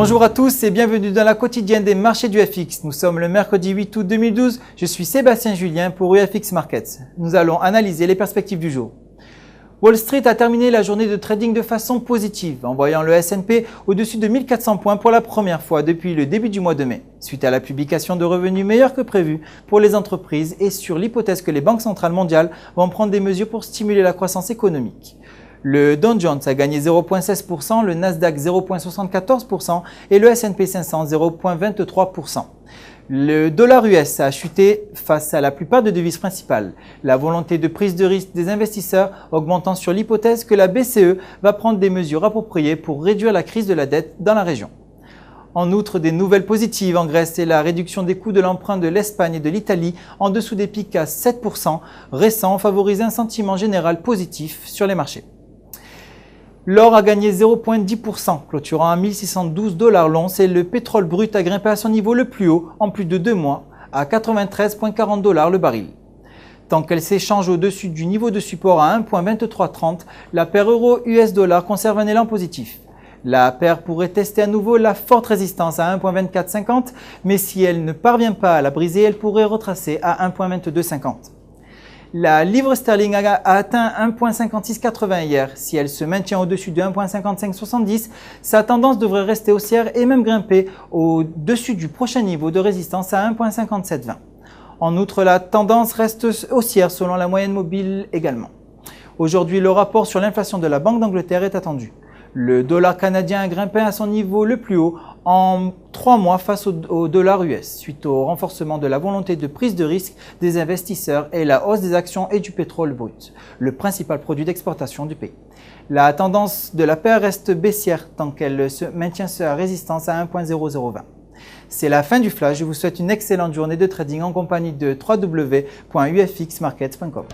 Bonjour à tous et bienvenue dans la quotidienne des marchés du FX. Nous sommes le mercredi 8 août 2012. Je suis Sébastien Julien pour UFX Markets. Nous allons analyser les perspectives du jour. Wall Street a terminé la journée de trading de façon positive, en voyant le S&P au-dessus de 1400 points pour la première fois depuis le début du mois de mai, suite à la publication de revenus meilleurs que prévu pour les entreprises et sur l'hypothèse que les banques centrales mondiales vont prendre des mesures pour stimuler la croissance économique. Le Dow Jones a gagné 0,16%, le Nasdaq 0,74% et le S&P 500 0,23%. Le dollar US a chuté face à la plupart des devises principales, la volonté de prise de risque des investisseurs augmentant sur l'hypothèse que la BCE va prendre des mesures appropriées pour réduire la crise de la dette dans la région. En outre, des nouvelles positives en Grèce et la réduction des coûts de l'emprunt de l'Espagne et de l'Italie en dessous des pics à 7% récents favorisent un sentiment général positif sur les marchés. L'or a gagné 0,10%, clôturant à 1612 $ l'once et le pétrole brut a grimpé à son niveau le plus haut en plus de 2 mois, à 93,40 $ le baril. Tant qu'elle s'échange au-dessus du niveau de support à 1,2330, la paire euro-US dollar conserve un élan positif. La paire pourrait tester à nouveau la forte résistance à 1,2450, mais si elle ne parvient pas à la briser, elle pourrait retracer à 1,2250. La livre sterling a atteint 1,5680 hier. Si elle se maintient au-dessus de 1,5570, sa tendance devrait rester haussière et même grimper au-dessus du prochain niveau de résistance à 1,5720. En outre, la tendance reste haussière selon la moyenne mobile également. Aujourd'hui, le rapport sur l'inflation de la Banque d'Angleterre est attendu. Le dollar canadien a grimpé à son niveau le plus haut en 3 mois face au dollar US, suite au renforcement de la volonté de prise de risque des investisseurs et la hausse des actions et du pétrole brut, le principal produit d'exportation du pays. La tendance de la paire reste baissière tant qu'elle maintient sa résistance à 1,0020. C'est la fin du flash, je vous souhaite une excellente journée de trading en compagnie de www.ufxmarkets.com.